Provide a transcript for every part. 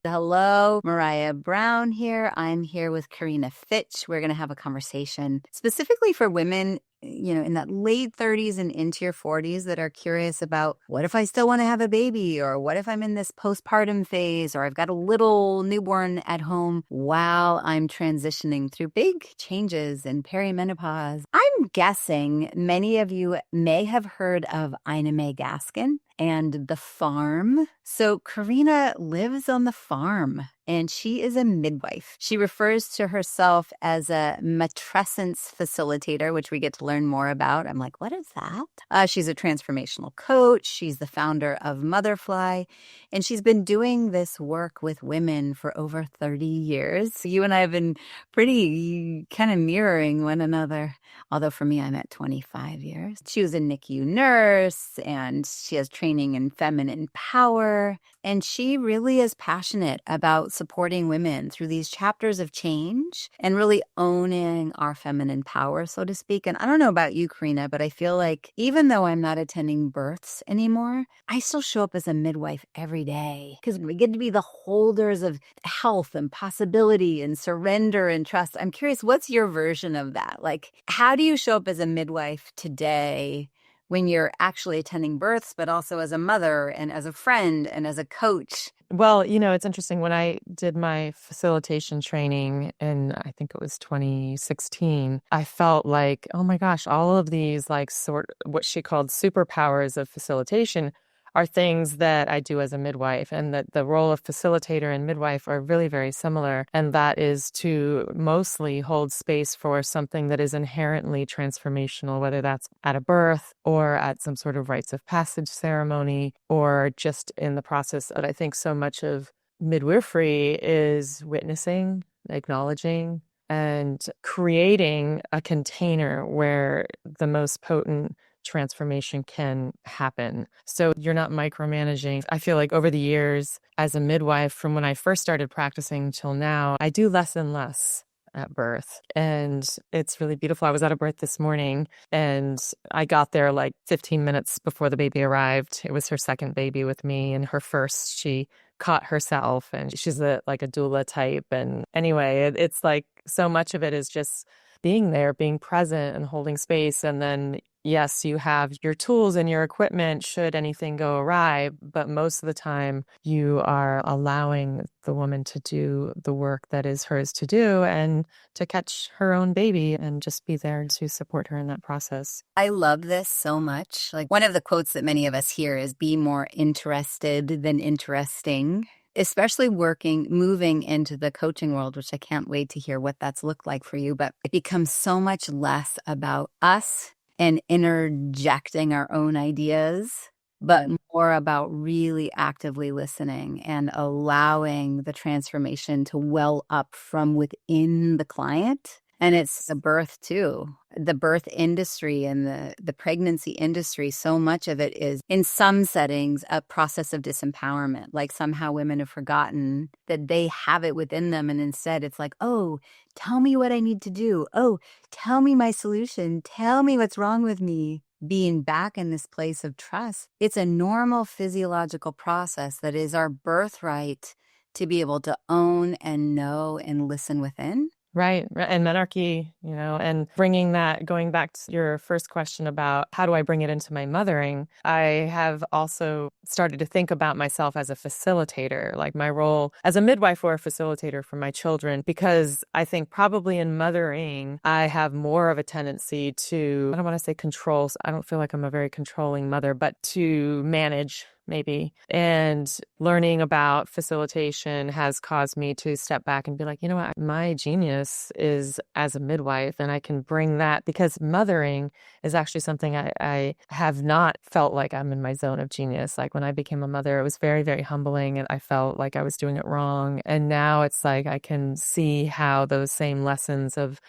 Hello, Maraya Brown here. I'm here with Corina Fitch. We're going to have a conversation specifically for women, in that late 30s and into your 40s that are curious about what if I still want to have a baby, or what if I'm in this postpartum phase, or I've got a little newborn at home while I'm transitioning through big changes in perimenopause. I'm guessing many of you may have heard of Ina May Gaskin and the farm. So Corina lives on the farm and she is a midwife. She refers to herself as a matrescence facilitator, which we get to learn more about. I'm like, what is that? She's a transformational coach. She's the founder of Motherfly, and she's been doing this work with women for over 30 years. You and I have been pretty kind of mirroring one another. Although for me, I'm at 25 years. She was a NICU nurse and she has training in feminine power. And she really is passionate about supporting women through these chapters of change and really owning our feminine power, so to speak. And I don't know about you, Corina, but I feel like even though I'm not attending births anymore, I still show up as a midwife every day because we get to be the holders of health and possibility and surrender and trust. I'm curious, what's your version of that? Like, how do you show up as a midwife today when you're actually attending births, but also as a mother and as a friend and as a coach? Well, it's interesting. When I did my facilitation training in, I think it was 2016, I felt like, oh my gosh, all of these what she called superpowers of facilitation are things that I do as a midwife, and that the role of facilitator and midwife are really very similar. And that is to mostly hold space for something that is inherently transformational, whether that's at a birth or at some sort of rites of passage ceremony or just in the process. But I think so much of midwifery is witnessing, acknowledging, and creating a container where the most potent transformation can happen. So you're not micromanaging. I feel like over the years as a midwife, from when I first started practicing till now, I do less and less at birth. And it's really beautiful. I was at a birth this morning and I got there like 15 minutes before the baby arrived. It was her second baby with me, and her first, she caught herself, and she's a doula type. And anyway, it's like so much of it is just being there, being present and holding space. And then, yes, you have your tools and your equipment should anything go awry, but most of the time you are allowing the woman to do the work that is hers to do and to catch her own baby and just be there to support her in that process. I love this so much. Like, one of the quotes that many of us hear is be more interested than interesting. Especially moving into the coaching world, which I can't wait to hear what that's looked like for you. But it becomes so much less about us and interjecting our own ideas, but more about really actively listening and allowing the transformation to well up from within the client. And it's the birth too. The birth industry and the pregnancy industry, so much of it is, in some settings, a process of disempowerment. Like somehow women have forgotten that they have it within them. And instead it's like, oh, tell me what I need to do. Oh, tell me my solution. Tell me what's wrong with me. Being back in this place of trust. It's a normal physiological process that is our birthright to be able to own and know and listen within. Right. And menarche, and bringing that, going back to your first question about how do I bring it into my mothering, I have also started to think about myself as a facilitator, like my role as a midwife or a facilitator for my children, because I think probably in mothering, I have more of a tendency to, I don't want to say control. I don't feel like I'm a very controlling mother, but to manage maybe. And learning about facilitation has caused me to step back and be like, you know what, my genius is as a midwife, and I can bring that, because mothering is actually something I have not felt like I'm in my zone of genius. Like when I became a mother, it was very, very humbling, and I felt like I was doing it wrong. And now it's like I can see how those same lessons of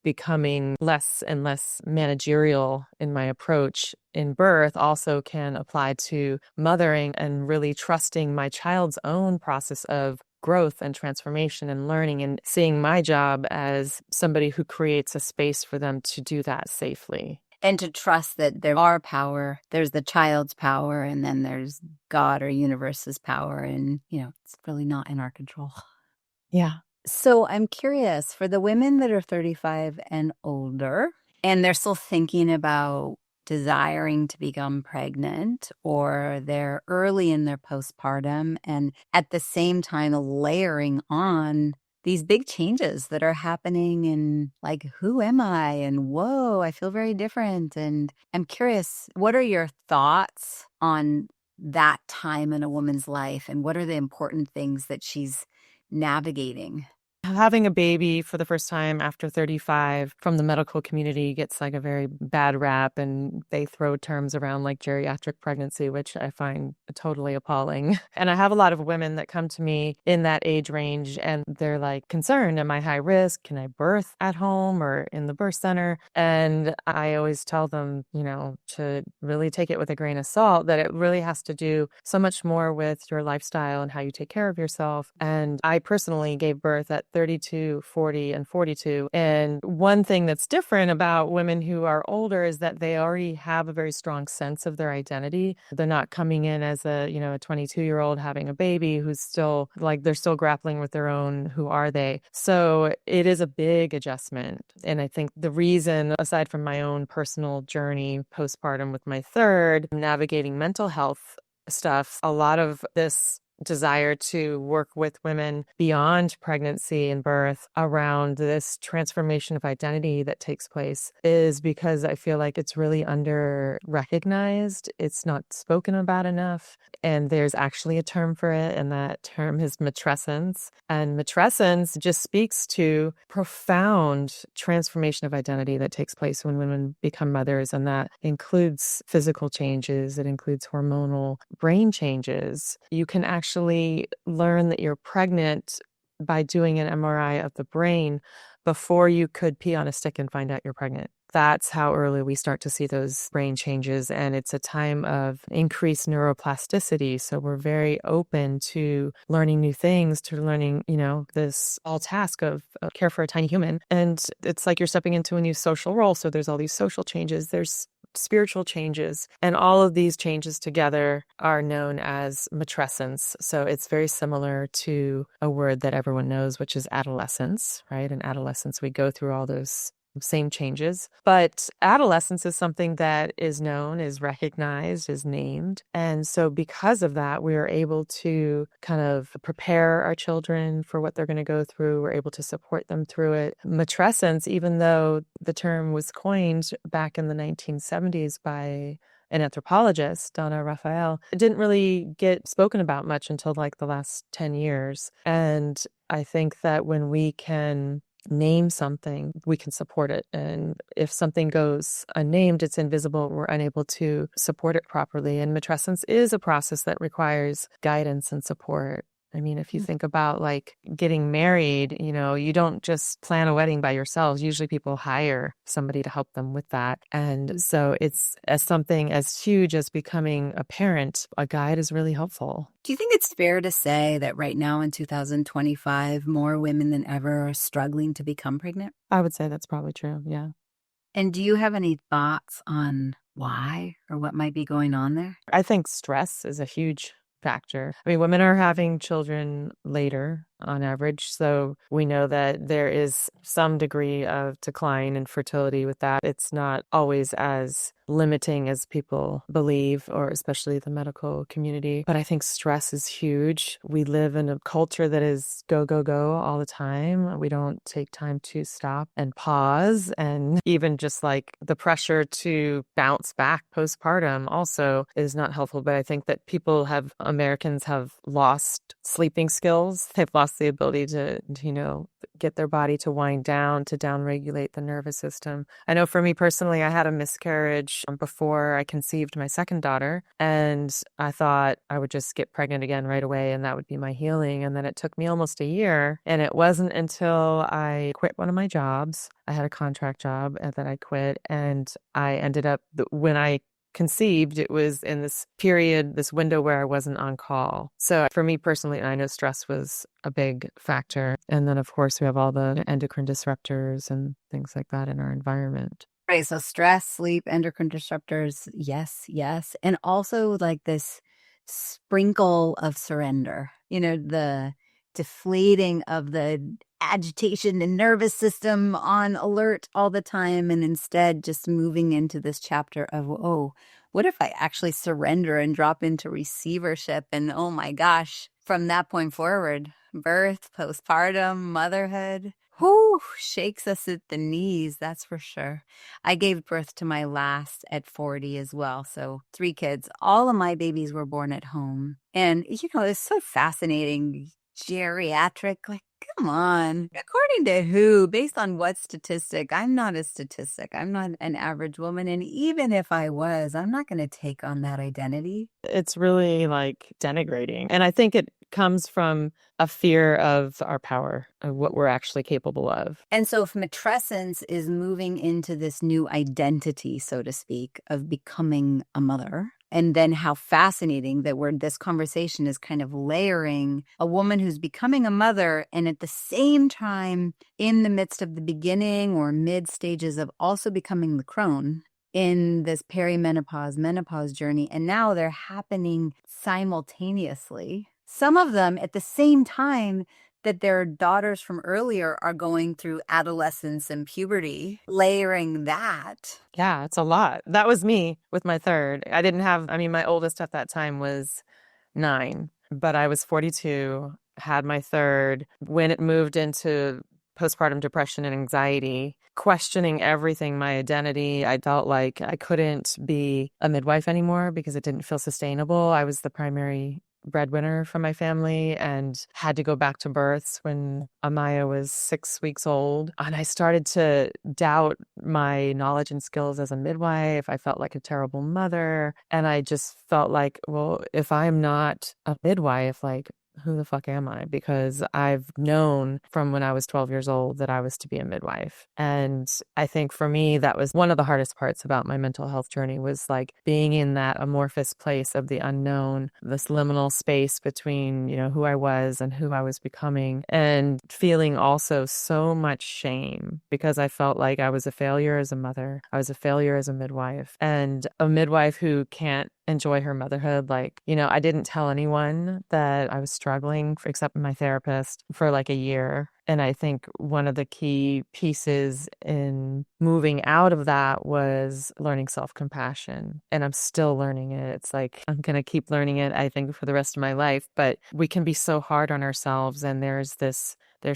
becoming less and less managerial in my approach in birth also can apply to mothering, and really trusting my child's own process of growth and transformation and learning, and seeing my job as somebody who creates a space for them to do that safely. And to trust that there are power, there's the child's power, and then there's God or universe's power. And, it's really not in our control. Yeah. So I'm curious for the women that are 35 and older, and they're still thinking about desiring to become pregnant, or they're early in their postpartum, and at the same time layering on these big changes that are happening and like, who am I? And whoa, I feel very different. And I'm curious, what are your thoughts on that time in a woman's life? And what are the important things that she's navigating? Having a baby for the first time after 35 from the medical community gets like a very bad rap, and they throw terms around like geriatric pregnancy, which I find totally appalling. And I have a lot of women that come to me in that age range and they're like concerned, am I high risk? Can I birth at home or in the birth center? And I always tell them, to really take it with a grain of salt, that it really has to do so much more with your lifestyle and how you take care of yourself. And I personally gave birth at 32, 40, and 42. And one thing that's different about women who are older is that they already have a very strong sense of their identity. They're not coming in as a 22-year-old having a baby who's still like, they're still grappling with their own, who are they? So it is a big adjustment. And I think the reason, aside from my own personal journey postpartum with my third, navigating mental health stuff, a lot of this desire to work with women beyond pregnancy and birth around this transformation of identity that takes place is because I feel like it's really under recognized. It's not spoken about enough. And there's actually a term for it, and that term is matrescence. And matrescence just speaks to profound transformation of identity that takes place when women become mothers. And that includes physical changes, it includes hormonal brain changes. You can actually learn that you're pregnant by doing an MRI of the brain before you could pee on a stick and find out you're pregnant. That's how early we start to see those brain changes. And it's a time of increased neuroplasticity. So we're very open to learning new things, to learning, this all task of care for a tiny human. And it's like you're stepping into a new social role. So there's all these social changes. There's spiritual changes, and all of these changes together are known as matrescence. So it's very similar to a word that everyone knows, which is adolescence, right? In adolescence, we go through all those same changes. But adolescence is something that is known, is recognized, is named. And so because of that, we are able to kind of prepare our children for what they're going to go through. We're able to support them through it. Matrescence, even though the term was coined back in the 1970s by an anthropologist, Donna Raphael, it didn't really get spoken about much until like the last 10 years. And I think that when we can name something, we can support it. And if something goes unnamed, it's invisible, we're unable to support it properly. And matrescence is a process that requires guidance and support. I mean, if you think about like getting married, you don't just plan a wedding by yourselves. Usually people hire somebody to help them with that. And so it's as something as huge as becoming a parent, a guide is really helpful. Do you think it's fair to say that right now in 2025, more women than ever are struggling to become pregnant? I would say that's probably true. Yeah. And do you have any thoughts on why or what might be going on there? I think stress is a huge factor. I mean, women are having children later on average. So we know that there is some degree of decline in fertility with that. It's not always as limiting as people believe, or especially the medical community. But I think stress is huge. We live in a culture that is go, go, go all the time. We don't take time to stop and pause. And even just like the pressure to bounce back postpartum also is not helpful. But I think that Americans have lost sleeping skills. They've lost the ability to get their body to wind down, to downregulate the nervous system. I know for me personally, I had a miscarriage before I conceived my second daughter, and I thought I would just get pregnant again right away and that would be my healing. And then it took me almost a year, and it wasn't until I quit one of my jobs. I had a contract job that I quit, and I ended up, when I conceived, it was in this period, this window where I wasn't on call. So for me personally, I know stress was a big factor. And then of course we have all the endocrine disruptors and things like that in our environment. Right. So stress, sleep, endocrine disruptors. Yes, yes. And also like this sprinkle of surrender, the deflating of the agitation and nervous system on alert all the time. And instead just moving into this chapter of, oh, what if I actually surrender and drop into receivership? And oh my gosh, from that point forward, birth, postpartum, motherhood, whoo, shakes us at the knees, that's for sure. I gave birth to my last at 40 as well. So 3 kids. All of my babies were born at home. And, it's so fascinating. Geriatric, like, come on. According to who? Based on what statistic? I'm not a statistic. I'm not an average woman. And even if I was, I'm not going to take on that identity. It's really like denigrating. And I think it comes from a fear of our power, of what we're actually capable of. And so if matrescence is moving into this new identity, so to speak, of becoming a mother, and then how fascinating that this conversation is kind of layering a woman who's becoming a mother and at the same time in the midst of the beginning or mid stages of also becoming the crone in this perimenopause, menopause journey. And now they're happening simultaneously. Some of them at the same time that their daughters from earlier are going through adolescence and puberty, layering that. Yeah, it's a lot. That was me with my third. My oldest at that time was 9, but I was 42, had my third. When it moved into postpartum depression and anxiety, questioning everything, my identity, I felt like I couldn't be a midwife anymore because it didn't feel sustainable. I was the primary breadwinner for my family and had to go back to births when Amaya was 6 weeks old. And I started to doubt my knowledge and skills as a midwife. I felt like a terrible mother. And I just felt like, well, if I'm not a midwife, like, who the fuck am I? Because I've known from when I was 12 years old that I was to be a midwife. And I think for me, that was one of the hardest parts about my mental health journey, was like being in that amorphous place of the unknown, this liminal space between, who I was and who I was becoming, and feeling also so much shame because I felt like I was a failure as a mother. I was a failure as a midwife, and a midwife who can't enjoy her motherhood. I didn't tell anyone that I was struggling, except my therapist, for like a year. And I think one of the key pieces in moving out of that was learning self-compassion. And I'm still learning it. It's like, I'm going to keep learning it, I think, for the rest of my life. But we can be so hard on ourselves. And there's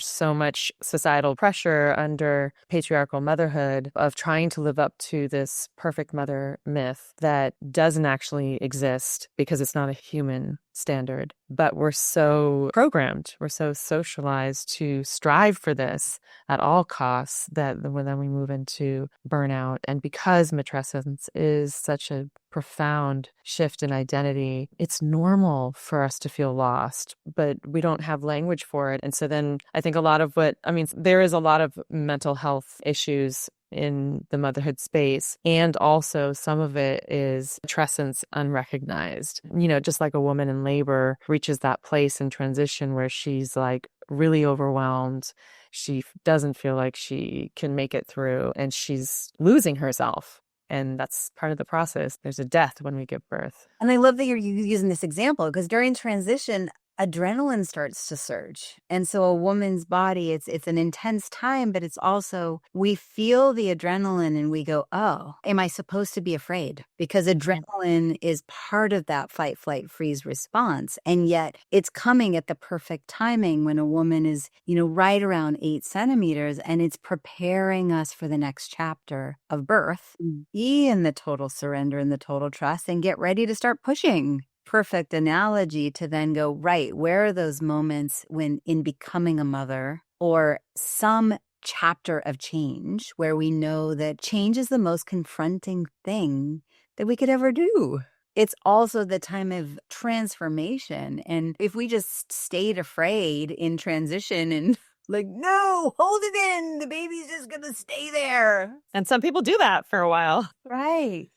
so much societal pressure under patriarchal motherhood of trying to live up to this perfect mother myth that doesn't actually exist because it's not a human standard. But we're so programmed, we're so socialized to strive for this at all costs that then we move into burnout. And because matrescence is such a profound shift in identity, it's normal for us to feel lost, but we don't have language for it. And so then I think there is a lot of mental health issues in the motherhood space. And also some of it is matrescence unrecognized. Just like a woman in labor reaches that place in transition where she's like really overwhelmed. She doesn't feel like she can make it through and she's losing herself. And that's part of the process. There's a death when we give birth. And I love that you're using this example because during transition, adrenaline starts to surge. And so a woman's body, it's an intense time, but it's also, we feel the adrenaline and we go, oh, am I supposed to be afraid? Because adrenaline is part of that fight, flight, freeze response. And yet it's coming at the perfect timing when a woman is, right around 8 centimeters, and it's preparing us for the next chapter of birth. Be in the total surrender and the total trust and get ready to start pushing. Perfect analogy to then go, right, where are those moments when in becoming a mother or some chapter of change where we know that change is the most confronting thing that we could ever do? It's also the time of transformation. And if we just stayed afraid in transition and like, no, hold it in, the baby's just going to stay there. And some people do that for a while. Right.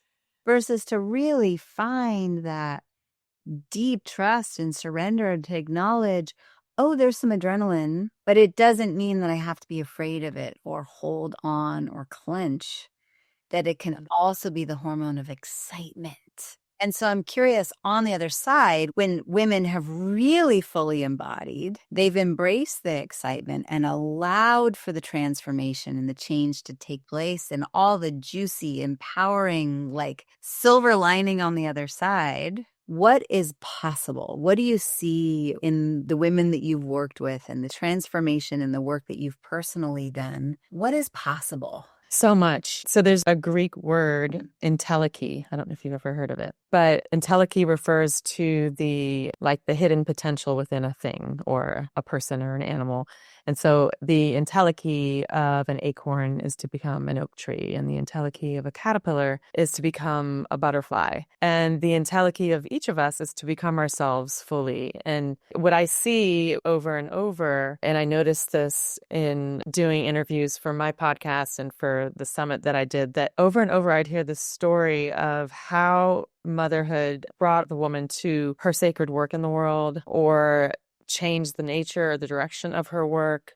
Versus to really find that deep trust and surrender to acknowledge, oh, there's some adrenaline, but it doesn't mean that I have to be afraid of it or hold on or clench. that it can also be the hormone of excitement. And so I'm curious, on the other side, when women have really fully embodied, they've embraced the excitement and allowed for the transformation and the change to take place and all the juicy, empowering, like silver lining on the other side. What is possible? What do you see in the women that you've worked with and the transformation and the work that you've personally done? What is possible? So much. So there's a Greek word, entelechy. I don't know if you've ever heard of it, but entelechy refers to the hidden potential within a thing or a person or an animal. And so the entelechy of an acorn is to become an oak tree, and the entelechy of a caterpillar is to become a butterfly. And the entelechy of each of us is to become ourselves fully. And what I see over and over, and I noticed this in doing interviews for my podcast and for the summit that I did, that over and over I'd hear this story of how motherhood brought the woman to her sacred work in the world or changed the nature or the direction of her work.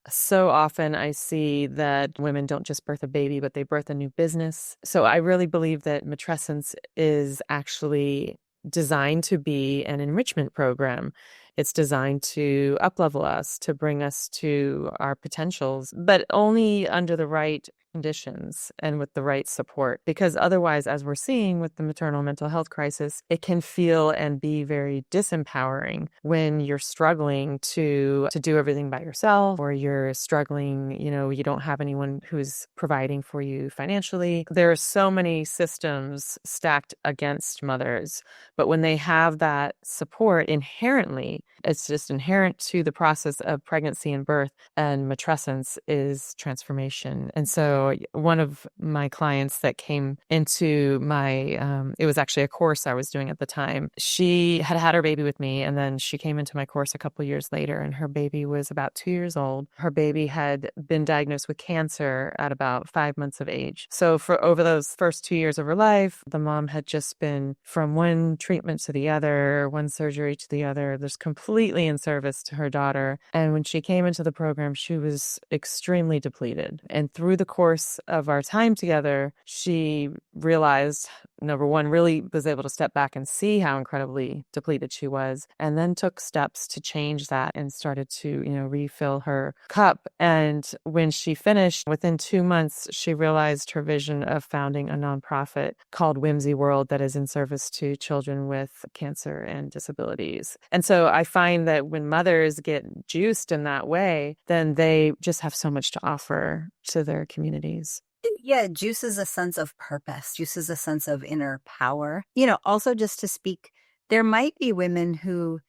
So often I see that women don't just birth a baby, but they birth a new business. So I really believe that Matrescence is actually designed to be an enrichment program. It's designed to uplevel us, to bring us to our potentials, but only under the right conditions and with the right support. Because otherwise, as we're seeing with the maternal mental health crisis, it can feel and be very disempowering when you're struggling to do everything by yourself, or you're struggling, you don't have anyone who's providing for you financially. There are so many systems stacked against mothers, but when they have that support inherently, it's just inherent to the process of pregnancy and birth, and matrescence is transformation. And so one of my clients that came into my, it was actually a course I was doing at the time, she had had her baby with me, and then she came into my course a couple years later, and her baby was about 2 years old. Her baby had been diagnosed with cancer at about 5 months of age. So for over those first 2 years of her life, the mom had just been from one treatment to the other, one surgery to the other, just completely in service to her daughter. And when she came into the program, she was extremely depleted. And through the course of our time together, she realized, number one, really was able to step back and see how incredibly depleted she was, and then took steps to change that and started to, refill her cup. And when she finished, within 2 months, she realized her vision of founding a nonprofit called Whimsy World that is in service to children with cancer and disabilities. And so I find that when mothers get juiced in that way, then they just have so much to offer to their communities. Yeah, juice is a sense of purpose. Juice is a sense of inner power. Also just to speak, there might be women who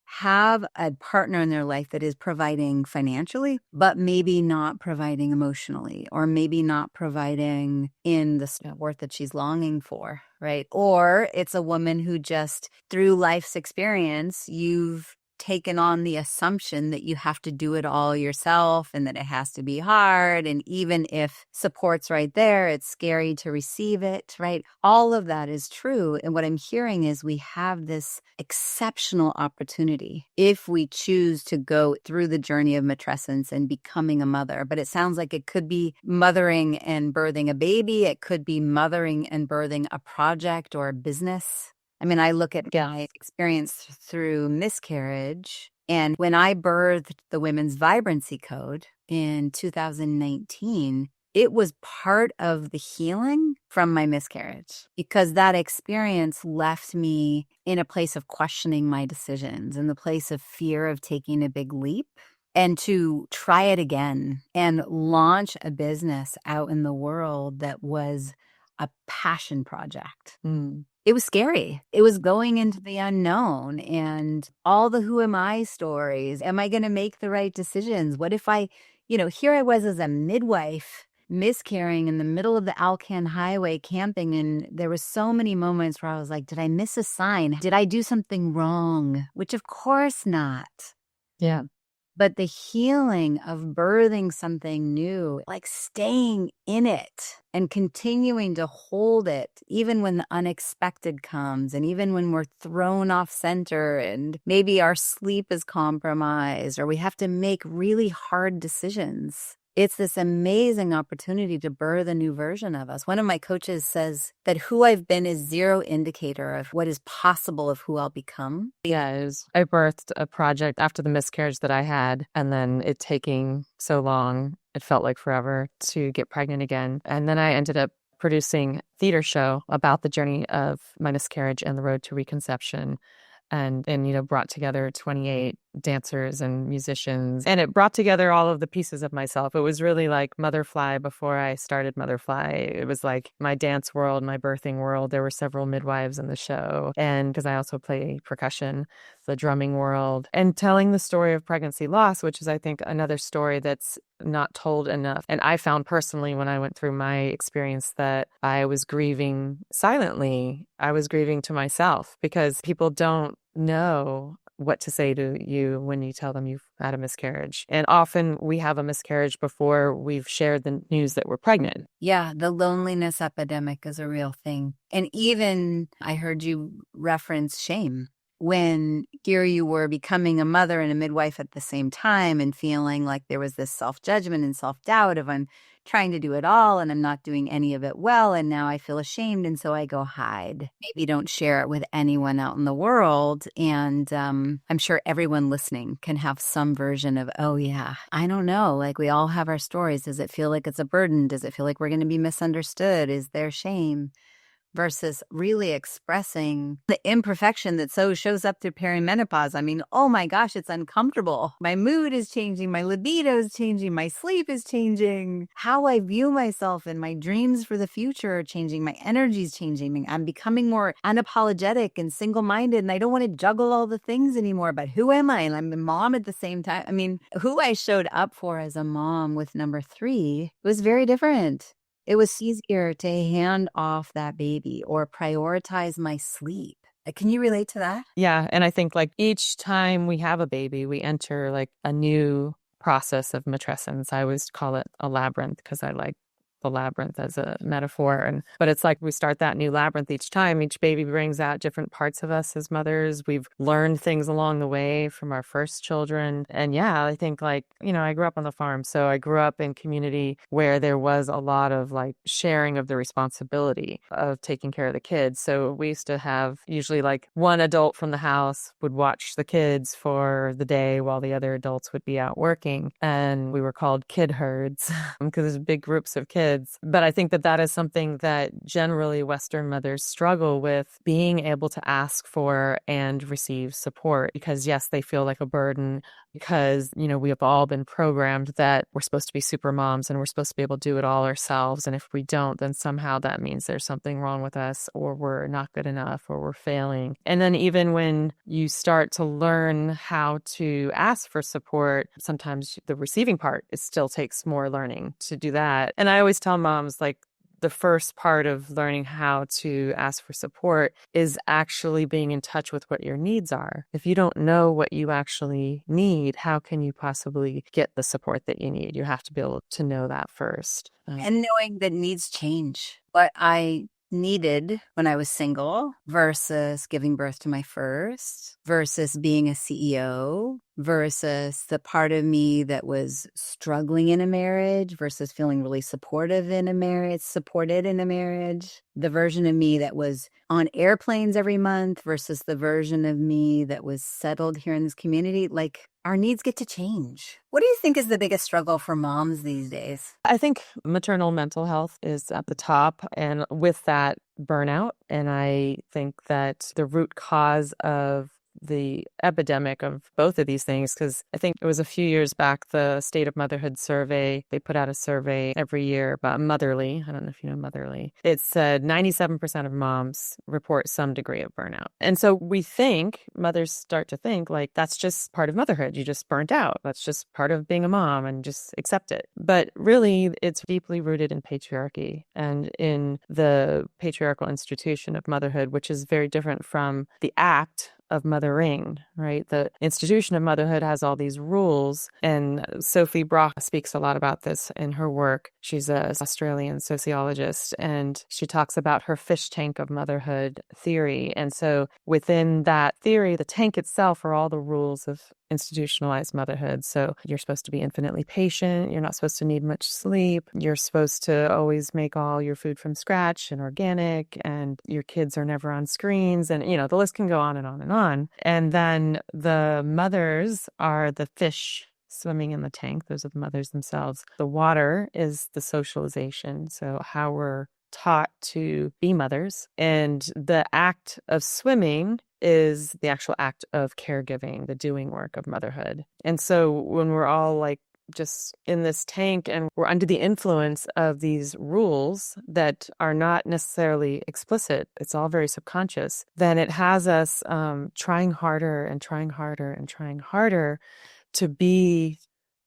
have a partner in their life that is providing financially, but maybe not providing emotionally, or maybe not providing in the support that she's longing for, right? Or it's a woman who just, through life's experience, you've taken on the assumption that you have to do it all yourself and that it has to be hard. And even if support's right there, it's scary to receive it, right? All of that is true. And what I'm hearing is we have this exceptional opportunity if we choose to go through the journey of matrescence and becoming a mother. But it sounds like it could be mothering and birthing a baby. It could be mothering and birthing a project or a business. I mean, I look at my experience through miscarriage, and when I birthed the Women's Vibrancy Code in 2019, it was part of the healing from my miscarriage, because that experience left me in a place of questioning my decisions, in the place of fear of taking a big leap, and to try it again and launch a business out in the world that was a passion project. It was scary. It was going into the unknown and all the who am I stories. Am I going to make the right decisions? What if here I was as a midwife miscarrying in the middle of the Alcan Highway camping, and there were so many moments where I was like, did I miss a sign? Did I do something wrong? Which of course not. Yeah. But the healing of birthing something new, like staying in it and continuing to hold it, even when the unexpected comes, and even when we're thrown off center and maybe our sleep is compromised or we have to make really hard decisions. It's this amazing opportunity to birth a new version of us. One of my coaches says that who I've been is zero indicator of what is possible of who I'll become. Yeah, I birthed a project after the miscarriage that I had, and then it taking so long, it felt like forever to get pregnant again. And then I ended up producing a theater show about the journey of my miscarriage and the road to reconception. And brought together 28 dancers and musicians, and it brought together all of the pieces of myself. It was really like Motherfly before I started Motherfly. It was like my dance world, my birthing world. There were several midwives in the show, and because I also play percussion, the drumming world, and telling the story of pregnancy loss, which is, I think, another story that's not told enough. And I found personally when I went through my experience that I was grieving silently. I was grieving to myself because people don't know what to say to you when you tell them you've had a miscarriage. And often we have a miscarriage before we've shared the news that we're pregnant. Yeah, the loneliness epidemic is a real thing. And even I heard you reference shame. When here you were becoming a mother and a midwife at the same time and feeling like there was this self-judgment and self-doubt of I'm trying to do it all and I'm not doing any of it well, and now I feel ashamed and so I go hide. Maybe don't share it with anyone out in the world. And I'm sure everyone listening can have some version of, oh yeah, I don't know. Like we all have our stories. Does it feel like it's a burden? Does it feel like we're going to be misunderstood? Is there shame? Versus really expressing the imperfection that so shows up through perimenopause. I mean, oh my gosh, it's uncomfortable. My mood is changing. My libido is changing. My sleep is changing. How I view myself and my dreams for the future are changing. My energy is changing. I'm becoming more unapologetic and single-minded, and I don't want to juggle all the things anymore. But who am I? And I'm a mom at the same time. I mean, who I showed up for as a mom with number 3 was very different. It was easier to hand off that baby or prioritize my sleep. Can you relate to that? Yeah. And I think like each time we have a baby, we enter like a new process of matrescence. I always call it a labyrinth because I like the labyrinth as a metaphor. But it's like we start that new labyrinth each time. Each baby brings out different parts of us as mothers. We've learned things along the way from our first children. And yeah, I think like, I grew up on the farm. So I grew up in community where there was a lot of like sharing of the responsibility of taking care of the kids. So we used to have usually like one adult from the house would watch the kids for the day while the other adults would be out working. And we were called kid herds because there's big groups of kids. But I think that is something that generally Western mothers struggle with, being able to ask for and receive support because, yes, they feel like a burden because, we have all been programmed that we're supposed to be super moms and we're supposed to be able to do it all ourselves. And if we don't, then somehow that means there's something wrong with us or we're not good enough or we're failing. And then even when you start to learn how to ask for support, sometimes the receiving part, it still takes more learning to do that. And I always tell moms, like, the first part of learning how to ask for support is actually being in touch with what your needs are. If you don't know what you actually need, how can you possibly get the support that you need? You have to be able to know that first. And knowing that needs change. What I needed when I was single versus giving birth to my first versus being a CEO versus the part of me that was struggling in a marriage versus feeling really supported in a marriage, the version of me that was on airplanes every month versus the version of me that was settled here in this community. Like, our needs get to change. What do you think is the biggest struggle for moms these days? I think maternal mental health is at the top, and with that, burnout. And I think that the root cause of the epidemic of both of these things, because I think it was a few years back, the State of Motherhood survey, they put out a survey every year about Motherly. I don't know if you know Motherly. It said 97% of moms report some degree of burnout. And so mothers start to think like that's just part of motherhood. You just burnt out. That's just part of being a mom and just accept it. But really, it's deeply rooted in patriarchy and in the patriarchal institution of motherhood, which is very different from the act of mothering, right? The institution of motherhood has all these rules. And Sophie Brock speaks a lot about this in her work. She's an Australian sociologist, and she talks about her fish tank of motherhood theory. And so within that theory, the tank itself are all the rules of institutionalized motherhood. So you're supposed to be infinitely patient. You're not supposed to need much sleep. You're supposed to always make all your food from scratch and organic, and your kids are never on screens. And, the list can go on and on and on. And then the mothers are the fish swimming in the tank. Those are the mothers themselves. The water is the socialization. So how we're taught to be mothers. And the act of swimming is the actual act of caregiving, the doing work of motherhood. And so when we're all like just in this tank and we're under the influence of these rules that are not necessarily explicit, it's all very subconscious, then it has us trying harder and trying harder and trying harder to be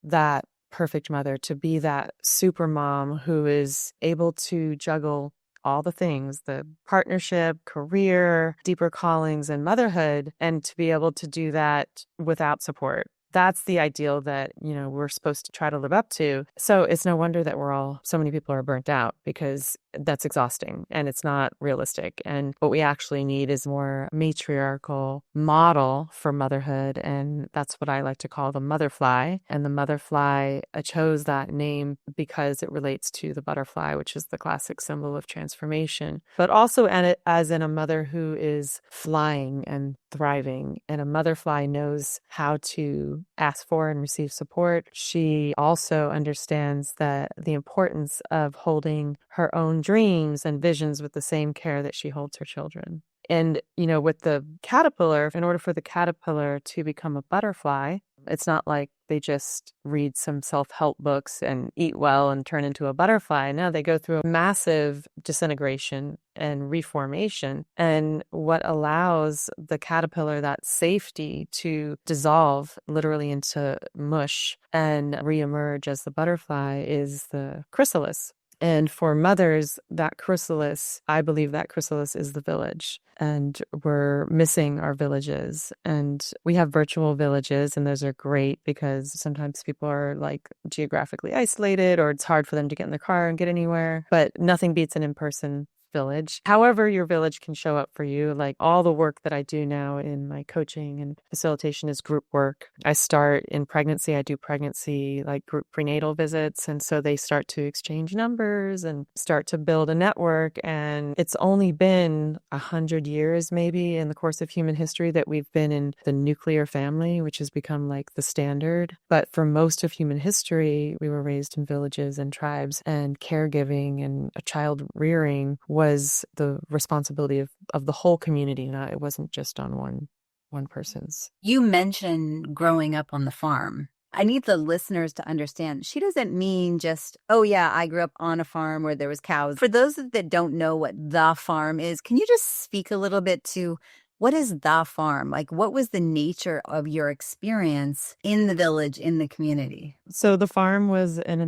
that perfect mother, to be that super mom who is able to juggle all the things, the partnership, career, deeper callings, and motherhood, and to be able to do that without support. That's the ideal that, we're supposed to try to live up to. So it's no wonder that so many people are burnt out, because that's exhausting and it's not realistic. And what we actually need is more matriarchal model for motherhood. And that's what I like to call the motherfly. And the motherfly, I chose that name because it relates to the butterfly, which is the classic symbol of transformation, but also as in a mother who is flying and thriving. And a motherfly knows how to ask for and receive support. She also understands that the importance of holding her own dreams and visions with the same care that she holds her children. And, with the caterpillar, in order for the caterpillar to become a butterfly, it's not like they just read some self-help books and eat well and turn into a butterfly. No, they go through a massive disintegration and reformation. And what allows the caterpillar that safety to dissolve literally into mush and reemerge as the butterfly is the chrysalis. And for mothers, I believe that chrysalis is the village. And we're missing our villages. And we have virtual villages, and those are great because sometimes people are like geographically isolated, or it's hard for them to get in the car and get anywhere. But nothing beats an in-person village. However, your village can show up for you. Like all the work that I do now in my coaching and facilitation is group work. I start in pregnancy. I do pregnancy like group prenatal visits. And so they start to exchange numbers and start to build a network. And it's only been 100 years maybe in the course of human history that we've been in the nuclear family, which has become like the standard. But for most of human history, we were raised in villages and tribes, and caregiving and a child rearing was the responsibility of the whole community. It wasn't just on one person's. You mentioned growing up on the farm. I need the listeners to understand she doesn't mean just, oh yeah, I grew up on a farm where there was cows. For those that don't know what the farm is, can you just speak a little bit to what is the farm? Like, what was the nature of your experience in the village, in the community? So the farm was is an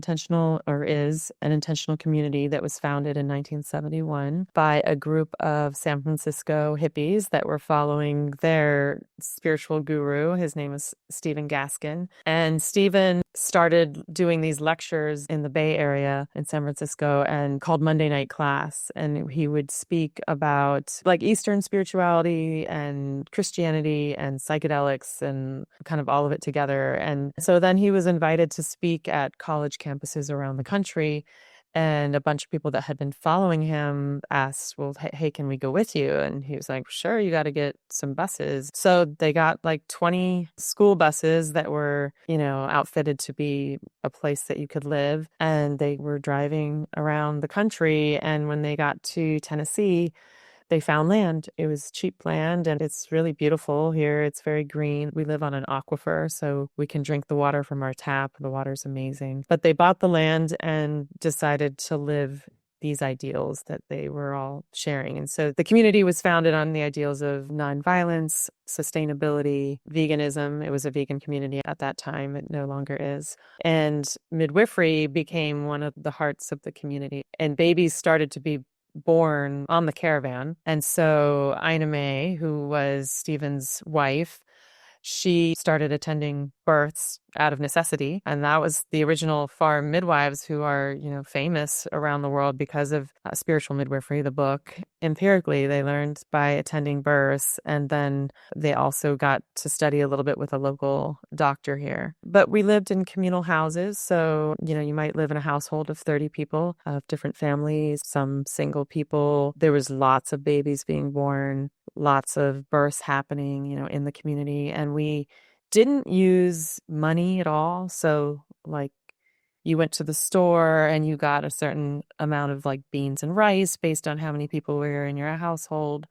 intentional community that was founded in 1971 by a group of San Francisco hippies that were following their spiritual guru. His name was Stephen Gaskin. And Stephen started doing these lectures in the Bay Area in San Francisco and called Monday Night Class. And he would speak about like Eastern spirituality and Christianity and psychedelics and kind of all of it together. And so then he was invited to speak at college campuses around the country. And a bunch of people that had been following him asked, well, hey, can we go with you? And he was like, sure, you got to get some buses. So they got like 20 school buses that were, outfitted to be a place that you could live. And they were driving around the country. And when they got to Tennessee, they found land. It was cheap land, and it's really beautiful here. It's very green. We live on an aquifer, so we can drink the water from our tap. The water's amazing. But they bought the land and decided to live these ideals that they were all sharing. And so the community was founded on the ideals of nonviolence, sustainability, veganism. It was a vegan community at that time. It no longer is. And midwifery became one of the hearts of the community. And babies started to be born on the caravan. And so Ina May, who was Stephen's wife, she started attending births out of necessity. And that was the original farm midwives who are, famous around the world because of Spiritual Midwifery, the book. Empirically, they learned by attending births. And then they also got to study a little bit with a local doctor here. But we lived in communal houses. So, you might live in a household of 30 people of different families, some single people. There was lots of babies being born, lots of births happening, in the community. And we didn't use money at all. So, like, you went to the store and you got a certain amount of like beans and rice based on how many people were in your household.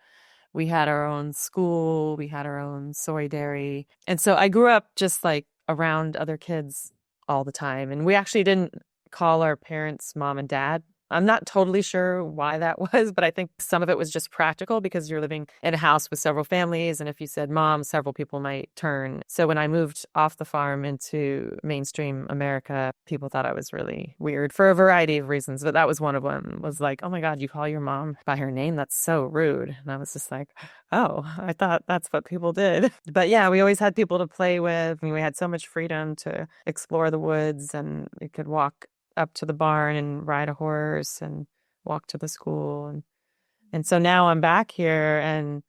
We had our own school, we had our own soy dairy. And so I grew up just like around other kids all the time. And we actually didn't call our parents mom and dad. I'm not totally sure why that was, but I think some of it was just practical because you're living in a house with several families. And if you said mom, several people might turn. So when I moved off the farm into mainstream America, people thought I was really weird for a variety of reasons. But that was one of them, was like, oh my God, you call your mom by her name? That's so rude. And I was just like, oh, I thought that's what people did. But yeah, we always had people to play with. I mean, we had so much freedom to explore the woods, and we could walk up to the barn and ride a horse and walk to the school. And so now I'm back here, and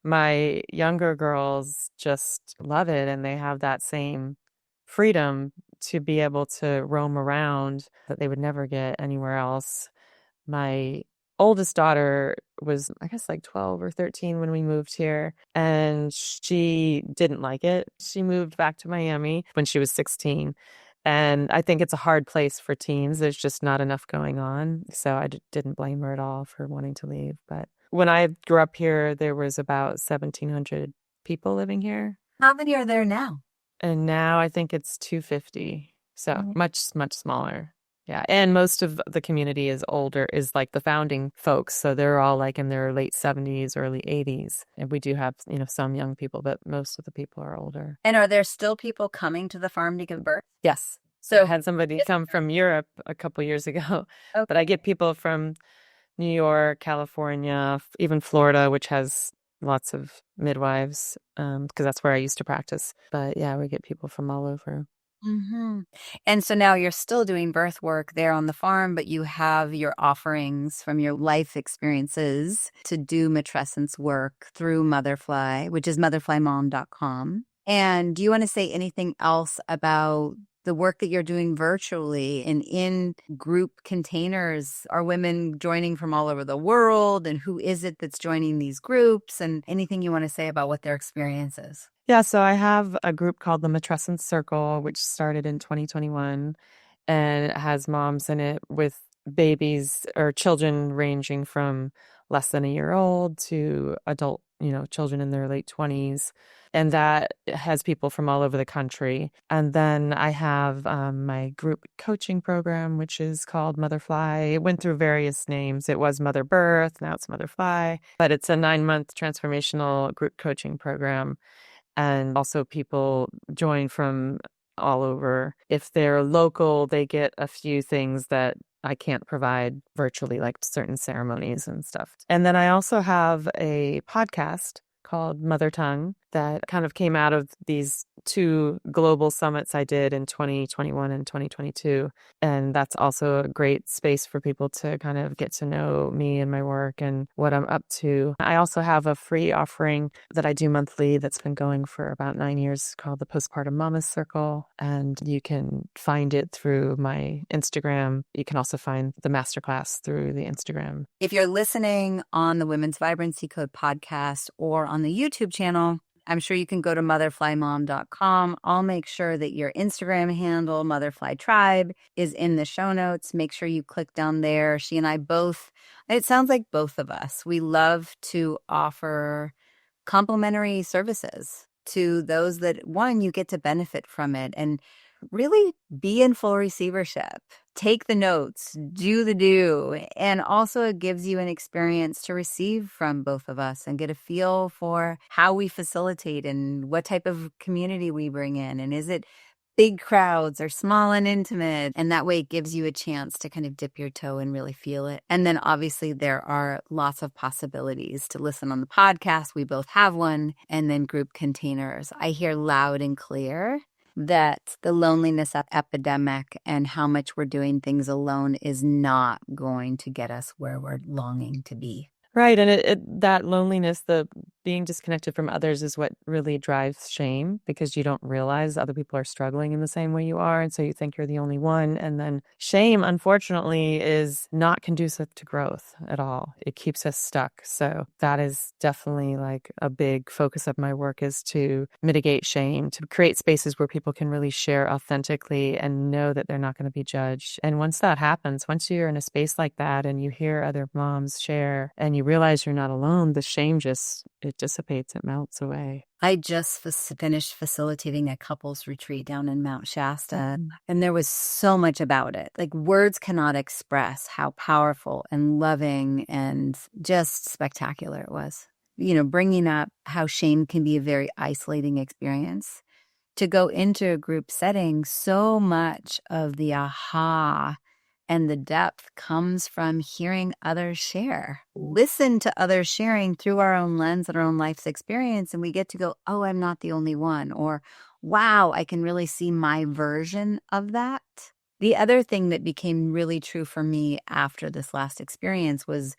my younger girls just love it, and they have that same freedom to be able to roam around that they would never get anywhere else. My oldest daughter was, I guess, like 12 or 13 when we moved here, and she didn't like it. She moved back to Miami when she was 16. And I think it's a hard place for teens. There's just not enough going on. So I didn't blame her at all for wanting to leave. But when I grew up here, there was about 1,700 people living here. How many are there now? And now I think it's 250. So much, much smaller. Yeah. And most of the community is older, is like the founding folks. So they're all like in their late 70s, early 80s. And we do have, some young people, but most of the people are older. And are there still people coming to the farm to give birth? Yes. So I had somebody come from Europe a couple years ago, but I get people from New York, California, even Florida, which has lots of midwives, because that's where I used to practice. But yeah, we get people from all over. Mm-hmm. And so now you're still doing birth work there on the farm, but you have your offerings from your life experiences to do matrescence work through Motherfly, which is motherflymom.com. And do you want to say anything else about the work that you're doing virtually and in group containers? Are women joining from all over the world? And who is it that's joining these groups? And anything you want to say about what their experience is? Yeah, so I have a group called the Matrescence Circle, which started in 2021, and it has moms in it with babies or children ranging from less than a year old to adult, children in their late 20s. And that has people from all over the country. And then I have my group coaching program, which is called Motherfly. It went through various names. It was Mother Birth, now it's Motherfly. But it's a 9-month transformational group coaching program. And also people join from all over. If they're local, they get a few things that I can't provide virtually, like certain ceremonies and stuff. And then I also have a podcast called Mother Tongue that kind of came out of these 2 global summits I did in 2021 and 2022. And that's also a great space for people to kind of get to know me and my work and what I'm up to. I also have a free offering that I do monthly that's been going for about 9 years called the Postpartum Mamas Circle. And you can find it through my Instagram. You can also find the masterclass through the Instagram. If you're listening on the Women's Vibrancy Code podcast or on the YouTube channel, I'm sure you can go to motherflymom.com. I'll make sure that your Instagram handle, Motherfly Tribe, is in the show notes. Make sure you click down there. She and I both, it sounds like both of us, we love to offer complimentary services to those that, one, you get to benefit from it and really be in full receivership. Take the notes, do the do. And also it gives you an experience to receive from both of us and get a feel for how we facilitate and what type of community we bring in. And is it big crowds or small and intimate. And that way it gives you a chance to kind of dip your toe and really feel it. And then obviously there are lots of possibilities to listen on the podcast. We both have one. And then group containers. I hear loud and clear that the loneliness epidemic and how much we're doing things alone is not going to get us where we're longing to be. Right. And that loneliness, the being disconnected from others is what really drives shame, because you don't realize other people are struggling in the same way you are. And so you think you're the only one. And then shame, unfortunately, is not conducive to growth at all. It keeps us stuck. So that is definitely like a big focus of my work, is to mitigate shame, to create spaces where people can really share authentically and know that they're not going to be judged. And once that happens, once you're in a space like that and you hear other moms share and you realize you're not alone, the shame it dissipates, it melts away. I just finished facilitating a couples retreat down in Mount Shasta, and there was so much about it. Like, words cannot express how powerful and loving and just spectacular it was. You know, bringing up how shame can be a very isolating experience. To go into a group setting, so much of the aha and the depth comes from hearing others share. Listen to others sharing through our own lens and our own life's experience, and we get to go, oh, I'm not the only one, or wow, I can really see my version of that. The other thing that became really true for me after this last experience was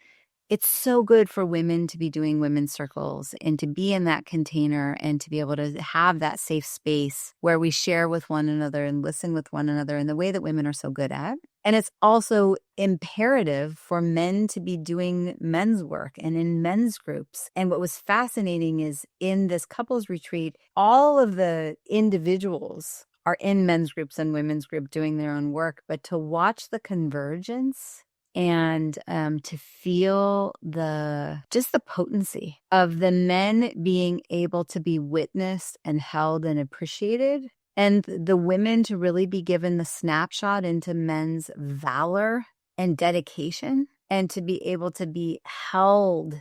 it's so good for women to be doing women's circles and to be in that container and to be able to have that safe space where we share with one another and listen with one another in the way that women are so good at. And it's also imperative for men to be doing men's work and in men's groups. And what was fascinating is in this couples retreat, all of the individuals are in men's groups and women's group doing their own work, but to watch the convergence and to feel the potency of the men being able to be witnessed and held and appreciated, and the women to really be given the snapshot into men's valor and dedication, and to be able to be held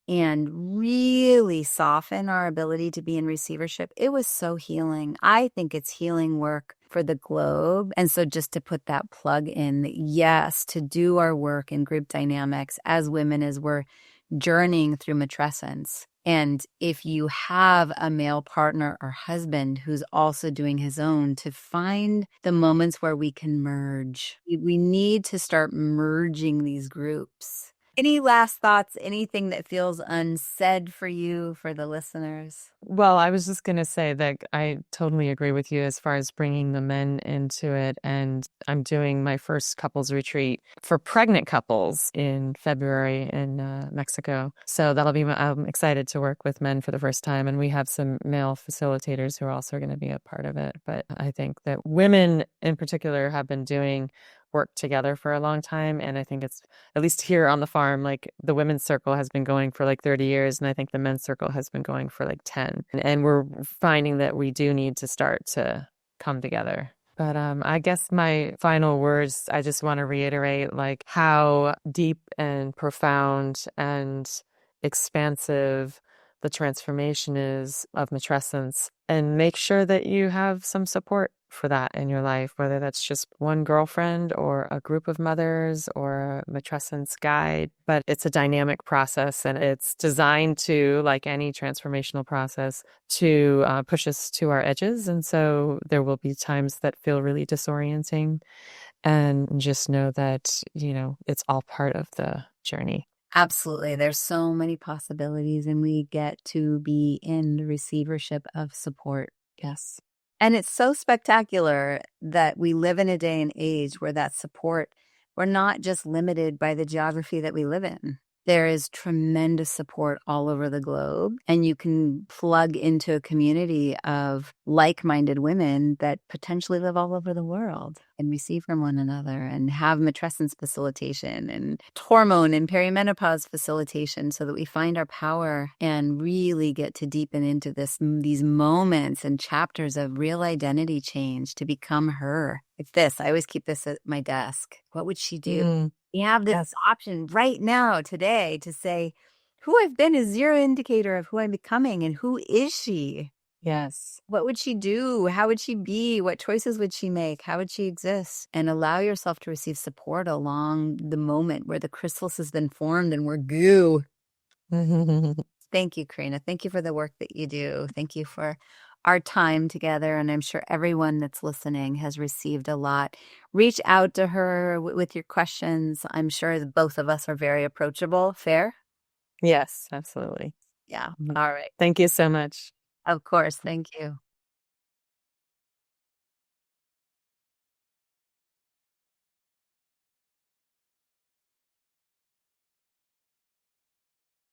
and really soften our ability to be in receivership. It was so healing. I think it's healing work for the globe. And so just to put that plug in, yes, to do our work in group dynamics as women as we're journeying through matrescence. And if you have a male partner or husband who's also doing his own, to find the moments where we can merge. We need to start merging these groups. Any last thoughts, anything that feels unsaid for you, for the listeners? Well, I was just going to say that I totally agree with you as far as bringing the men into it. And I'm doing my first couples retreat for pregnant couples in February in Mexico. So I'm excited to work with men for the first time. And we have some male facilitators who are also going to be a part of it. But I think that women in particular have been doing work together for a long time. And I think it's, at least here on the farm, like the women's circle has been going for like 30 years. And I think the men's circle has been going for like 10. And we're finding that we do need to start to come together. But I guess my final words, I just want to reiterate like how deep and profound and expansive the transformation is of matrescence, and make sure that you have some support for that in your life, whether that's just one girlfriend or a group of mothers or a matrescence guide. But it's a dynamic process, and it's designed to, like any transformational process, to push us to our edges. And so there will be times that feel really disorienting, and just know that, it's all part of the journey. Absolutely. There's so many possibilities, and we get to be in the receivership of support. Yes. And it's so spectacular that we live in a day and age where that support, we're not just limited by the geography that we live in. There is tremendous support all over the globe, and you can plug into a community of like-minded women that potentially live all over the world and receive from one another and have matrescence facilitation and hormone and perimenopause facilitation, so that we find our power and really get to deepen into these moments and chapters of real identity change to become her. Like this, I always keep this at my desk. What would she do? You have this option right now, today, to say, who I've been is zero indicator of who I'm becoming, and who is she? Yes. What would she do? How would she be? What choices would she make? How would she exist? And allow yourself to receive support along the moment where the chrysalis has been formed and we're goo. Thank you, Corina. Thank you for the work that you do. Thank you for our time together. And I'm sure everyone that's listening has received a lot. Reach out to her with your questions. I'm sure that both of us are very approachable. Fair? Yes, absolutely. Yeah. Mhm. All right. Thank you so much. Of course. Thank you.